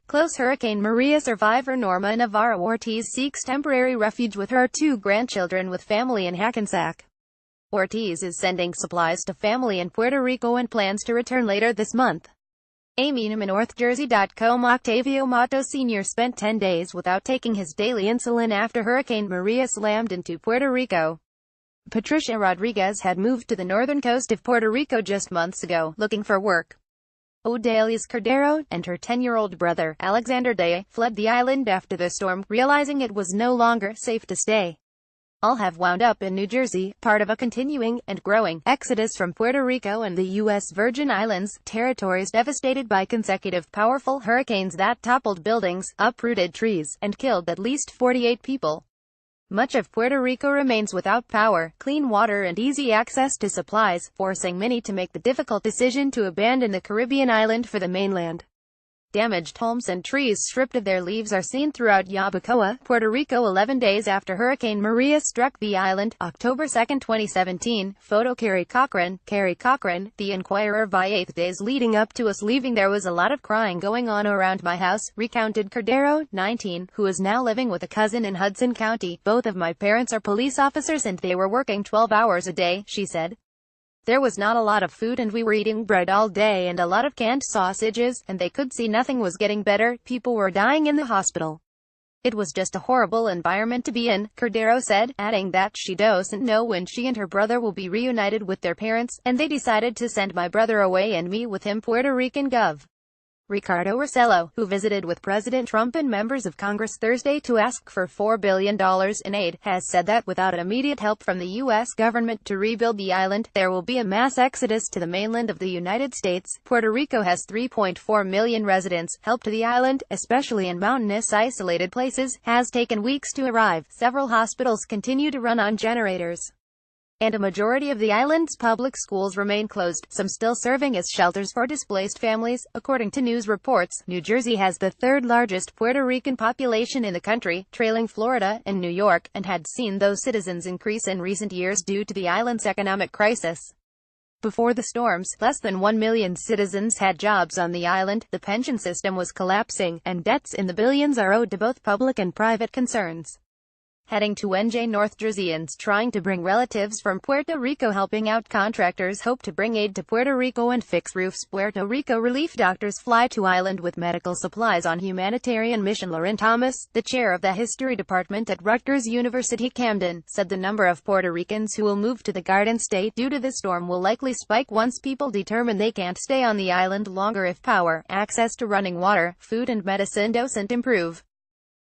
Close Hurricane Maria survivor Norma Navarro Ortiz seeks temporary refuge with her 2 grandchildren with family in Hackensack. Ortiz is sending supplies to family in Puerto Rico and plans to return later this month. Amy Newman NorthJersey.com Octavio Mato Sr. spent 10 days without taking his daily insulin after Hurricane Maria slammed into Puerto Rico. Patricia Rodriguez had moved to the northern coast of Puerto Rico just months ago, looking for work. Odalis Cordero and her 10-year-old brother, Alexander Day, fled the island after the storm, realizing it was no longer safe to stay. All have wound up in New Jersey, part of a continuing and growing exodus from Puerto Rico and the U.S. Virgin Islands, territories devastated by consecutive powerful hurricanes that toppled buildings, uprooted trees, and killed at least 48 people. Much of Puerto Rico remains without power, clean water and easy access to supplies, forcing many to make the difficult decision to abandon the Caribbean island for the mainland. Damaged homes and trees stripped of their leaves are seen throughout Yabucoa, Puerto Rico 11 days after Hurricane Maria struck the island, October 2, 2017. Photo Carrie Cochran, The Inquirer. By 8 days leading up to us leaving there was a lot of crying going on around my house, recounted Cordero, 19, who is now living with a cousin in Hudson County. Both of my parents are police officers and they were working 12 hours a day, she said. There was not a lot of food and we were eating bread all day and a lot of canned sausages, and they could see nothing was getting better, people were dying in the hospital. It was just a horrible environment to be in, Cordero said, adding that she doesn't know when she and her brother will be reunited with their parents, and they decided to send my brother away and me with him. Puerto Rican Gov. Ricardo Rossello, who visited with President Trump and members of Congress Thursday to ask for $4 billion in aid, has said that without immediate help from the U.S. government to rebuild the island, there will be a mass exodus to the mainland of the United States. Puerto Rico has 3.4 million residents. Help to the island, especially in mountainous isolated places, has taken weeks to arrive. Several hospitals continue to run on generators, and a majority of the island's public schools remain closed, some still serving as shelters for displaced families. According to news reports, New Jersey has the 3rd largest Puerto Rican population in the country, trailing Florida and New York, and had seen those citizens increase in recent years due to the island's economic crisis. Before the storms, less than 1 million citizens had jobs on the island, the pension system was collapsing, and debts in the billions are owed to both public and private concerns. Heading to NJ. North Jerseyans trying to bring relatives from Puerto Rico. Helping out contractors hope to bring aid to Puerto Rico and fix roofs. Puerto Rico relief doctors fly to island with medical supplies on humanitarian mission. Lauren Thomas, the chair of the history department at Rutgers University Camden, said the number of Puerto Ricans who will move to the Garden State due to the storm will likely spike once people determine they can't stay on the island longer if power, access to running water, food and medicine doesn't improve.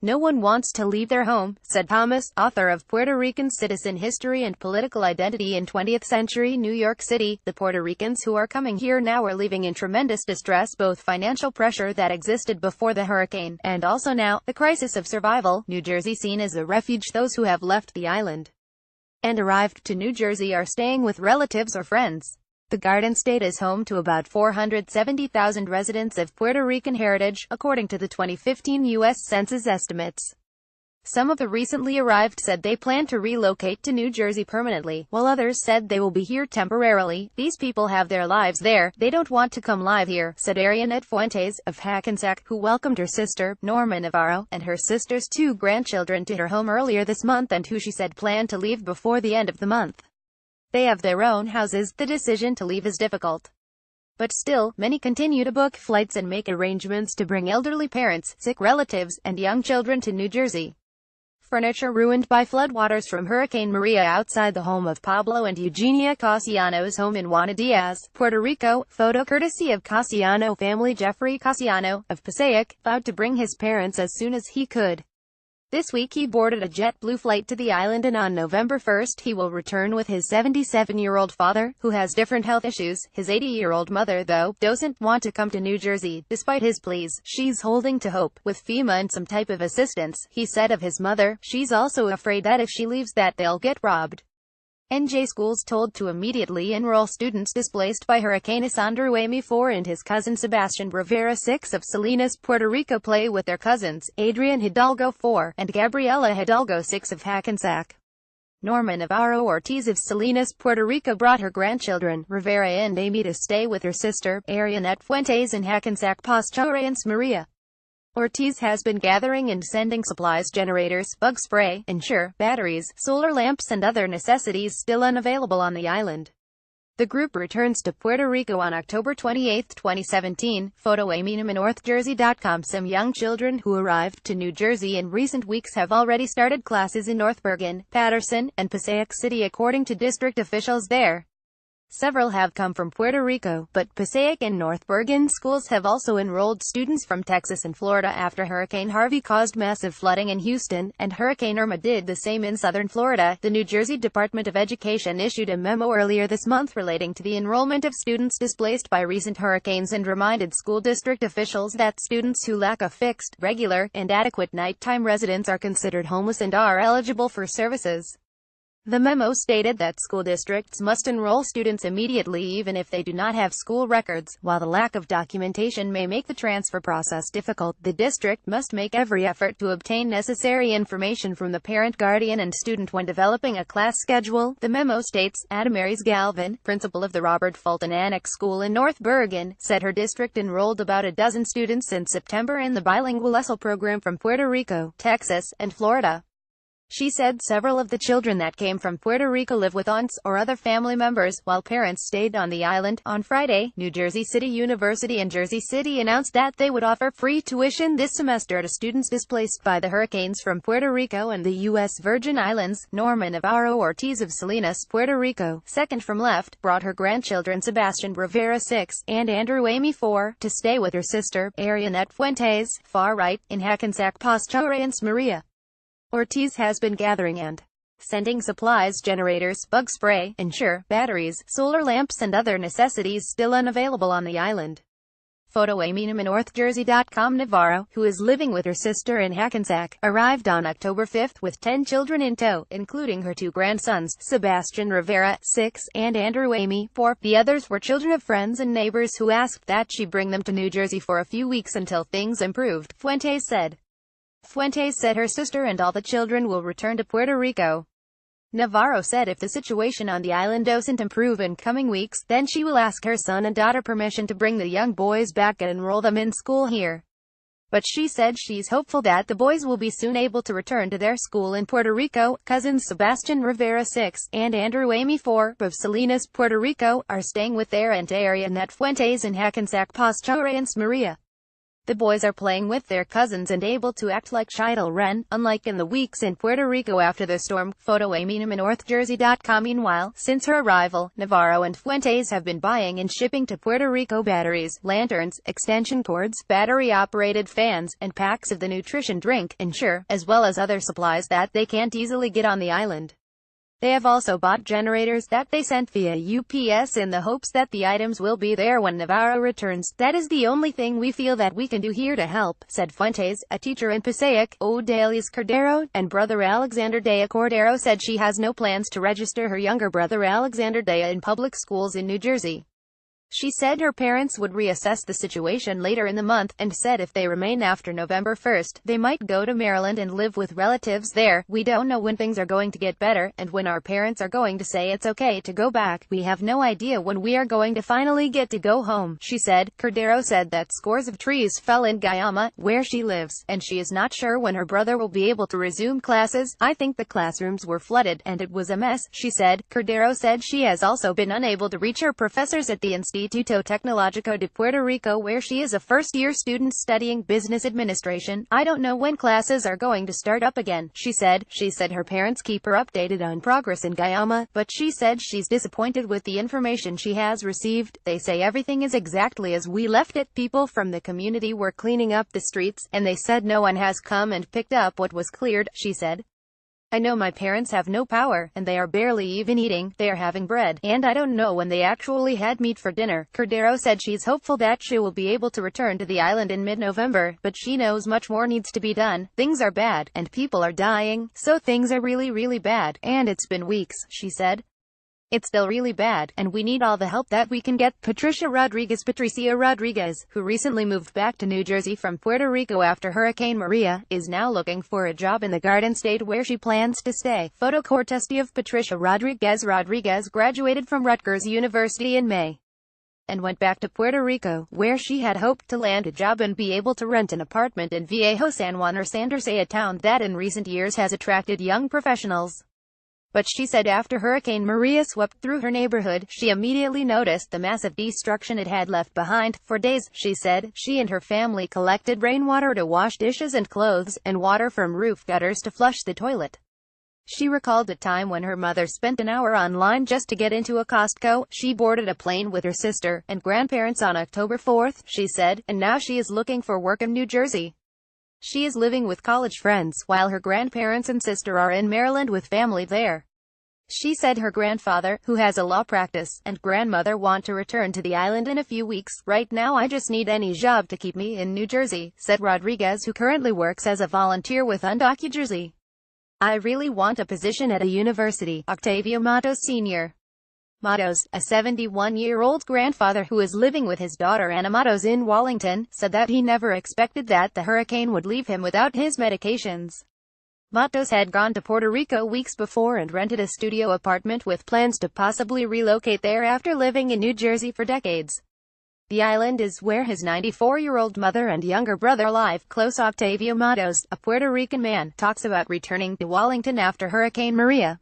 No one wants to leave their home, said Thomas, author of Puerto Rican Citizen History and Political Identity in 20th Century New York City. The Puerto Ricans who are coming here now are living in tremendous distress, both financial pressure that existed before the hurricane, and also now, the crisis of survival. New Jersey seen as a refuge. Those who have left the island and arrived to New Jersey are staying with relatives or friends. The Garden State is home to about 470,000 residents of Puerto Rican heritage, according to the 2015 U.S. Census estimates. Some of the recently arrived said they plan to relocate to New Jersey permanently, while others said they will be here temporarily. These people have their lives there, they don't want to come live here, said Arianette Fuentes, of Hackensack, who welcomed her sister, Norma Navarro, and her sister's 2 grandchildren to her home earlier this month and who she said planned to leave before the end of the month. They have their own houses. The decision to leave is difficult. But still, many continue to book flights and make arrangements to bring elderly parents, sick relatives, and young children to New Jersey. Furniture ruined by floodwaters from Hurricane Maria outside the home of Pablo and Eugenia Casiano's home in Juana Diaz, Puerto Rico. Photo courtesy of Casiano family. Jeffrey Casiano, of Passaic, vowed to bring his parents as soon as he could. This week he boarded a JetBlue flight to the island, and on November 1 he will return with his 77-year-old father, who has different health issues. His 80-year-old mother, though, doesn't want to come to New Jersey, despite his pleas. She's holding to hope, with FEMA and some type of assistance, he said of his mother. She's also afraid that if she leaves that they'll get robbed. NJ schools told to immediately enroll students displaced by Hurricane Isandro. Amy 4 and his cousin Sebastian Rivera 6 of Salinas, Puerto Rico play with their cousins, Adrian Hidalgo 4, and Gabriela Hidalgo 6 of Hackensack. Norma Navarro Ortiz of Salinas, Puerto Rico brought her grandchildren, Rivera and Amy, to stay with her sister, Arianette Fuentes, in Hackensack Pastorance Maria. Ortiz has been gathering and sending supplies, generators, bug spray, ensure, batteries, solar lamps and other necessities still unavailable on the island. The group returns to Puerto Rico on October 28, 2017. Photo NorthJersey.com. Some young children who arrived to New Jersey in recent weeks have already started classes in North Bergen, Patterson, and Passaic City according to district officials there. Several have come from Puerto Rico, but Passaic and North Bergen schools have also enrolled students from Texas and Florida after Hurricane Harvey caused massive flooding in Houston, and Hurricane Irma did the same in southern Florida. The New Jersey Department of Education issued a memo earlier this month relating to the enrollment of students displaced by recent hurricanes and reminded school district officials that students who lack a fixed, regular, and adequate nighttime residence are considered homeless and are eligible for services. The memo stated that school districts must enroll students immediately even if they do not have school records. While the lack of documentation may make the transfer process difficult, the district must make every effort to obtain necessary information from the parent, guardian, and student when developing a class schedule. The memo states, Adamaris Galvin, principal of the Robert Fulton Annex School in North Bergen, said her district enrolled about a dozen students since September in the bilingual ESL program from Puerto Rico, Texas, and Florida. She said several of the children that came from Puerto Rico live with aunts or other family members, while parents stayed on the island. On Friday, New Jersey City University and Jersey City announced that they would offer free tuition this semester to students displaced by the hurricanes from Puerto Rico and the U.S. Virgin Islands. Norma Navarro Ortiz of Salinas, Puerto Rico, second from left, brought her grandchildren Sebastian Rivera 6, and Andrew Amy 4, to stay with her sister, Arianet Fuentes, far right, in Hackensack Pastorance Maria. Ortiz has been gathering and sending supplies, generators, bug spray, ensure, batteries, solar lamps and other necessities still unavailable on the island. Photo NorthJersey.com. Navarro, who is living with her sister in Hackensack, arrived on October 5 with 10 children in tow, including her 2 grandsons, Sebastian Rivera, 6, and Andrew Amy, 4. The others were children of friends and neighbors who asked that she bring them to New Jersey for a few weeks until things improved, Fuentes said. Fuentes said her sister and all the children will return to Puerto Rico. Navarro said if the situation on the island doesn't improve in coming weeks, then she will ask her son and daughter permission to bring the young boys back and enroll them in school here. But she said she's hopeful that the boys will be soon able to return to their school in Puerto Rico. Cousins Sebastian Rivera 6, and Andrew Amy 4, of Salinas, Puerto Rico, are staying with their aunt Arianet Fuentes in Hackensack Pastorance Maria. The boys are playing with their cousins and able to act like children, unlike in the weeks in Puerto Rico after the storm. Photo NorthJersey.com. Meanwhile, since her arrival, Navarro and Fuentes have been buying and shipping to Puerto Rico batteries, lanterns, extension cords, battery-operated fans, and packs of the nutrition drink, Ensure, as well as other supplies that they can't easily get on the island. They have also bought generators that they sent via UPS in the hopes that the items will be there when Navarro returns. That is the only thing we feel that we can do here to help, said Fuentes, a teacher in Passaic. Odaliz Cordero, and brother Alexander Dea. Cordero said she has no plans to register her younger brother Alexander Dea in public schools in New Jersey. She said her parents would reassess the situation later in the month, and said if they remain after November 1, they might go to Maryland and live with relatives there. We don't know when things are going to get better, and when our parents are going to say it's okay to go back. We have no idea when we are going to finally get to go home, she said. Cordero said that scores of trees fell in Guayama, where she lives, and she is not sure when her brother will be able to resume classes. I think the classrooms were flooded, and it was a mess, she said. Cordero said she has also been unable to reach her professors at the Instituto Tecnológico de Puerto Rico, where she is a first-year student studying business administration. I don't know when classes are going to start up again, she said. She said her parents keep her updated on progress in Guayama, but she said she's disappointed with the information she has received. They say everything is exactly as we left it. People from the community were cleaning up the streets, and they said no one has come and picked up what was cleared, she said. I know my parents have no power, and they are barely even eating. They are having bread, and I don't know when they actually had meat for dinner. Cordero said she's hopeful that she will be able to return to the island in mid-November, but she knows much more needs to be done. Things are bad, and people are dying, so things are really bad, and it's been weeks, she said. It's still really bad, and we need all the help that we can get. Patricia Rodriguez, who recently moved back to New Jersey from Puerto Rico after Hurricane Maria, is now looking for a job in the Garden State where she plans to stay. Photo courtesy of Patricia Rodriguez. Rodriguez graduated from Rutgers University in May. and went back to Puerto Rico, where she had hoped to land a job and be able to rent an apartment in Viejo San Juan or Santurce, a town that in recent years has attracted young professionals. But she said after Hurricane Maria swept through her neighborhood, she immediately noticed the massive destruction it had left behind. For days, she said, she and her family collected rainwater to wash dishes and clothes, and water from roof gutters to flush the toilet. She recalled a time when her mother spent an hour online just to get into a Costco. She boarded a plane with her sister and grandparents on October 4th, she said, and now she is looking for work in New Jersey. She is living with college friends, while her grandparents and sister are in Maryland with family there. She said her grandfather, who has a law practice, and grandmother want to return to the island in a few weeks. Right now I just need any job to keep me in New Jersey, said Rodriguez, who currently works as a volunteer with Undocu Jersey. I really want a position at a university, Octavio Matos Sr. Matos, a 71-year-old grandfather who is living with his daughter Anna Matos in Wallington, said that he never expected that the hurricane would leave him without his medications. Matos had gone to Puerto Rico weeks before and rented a studio apartment with plans to possibly relocate there after living in New Jersey for decades. The island is where his 94-year-old mother and younger brother live. Close. Octavio Matos, a Puerto Rican man, talks about returning to Wallington after Hurricane Maria.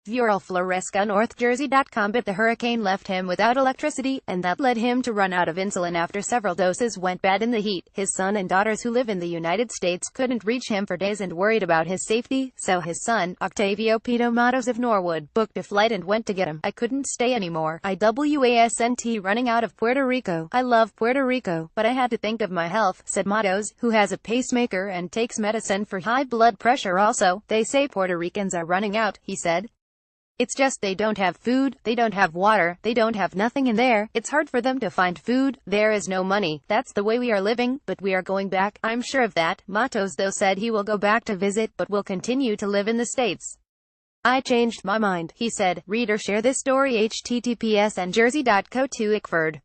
Vural Floresca NorthJersey.com. But the hurricane left him without electricity, and that led him to run out of insulin after several doses went bad in the heat. His son and daughters who live in the United States couldn't reach him for days and worried about his safety, so his son, Octavio Pito Matos of Norwood, booked a flight and went to get him. I couldn't stay anymore. I wasn't running out of Puerto Rico. I love Puerto Rico, but I had to think of my health, said Matos, who has a pacemaker and takes medicine for high blood pressure also. They say Puerto Ricans are running out, he said. It's just they don't have food, they don't have water, they don't have nothing in there. It's hard for them to find food. There is no money. That's the way we are living, but we are going back. I'm sure of that. Matos though said he will go back to visit, but will continue to live in the States. I changed my mind, he said. Read or share this story https://njersey.co2 Ickford.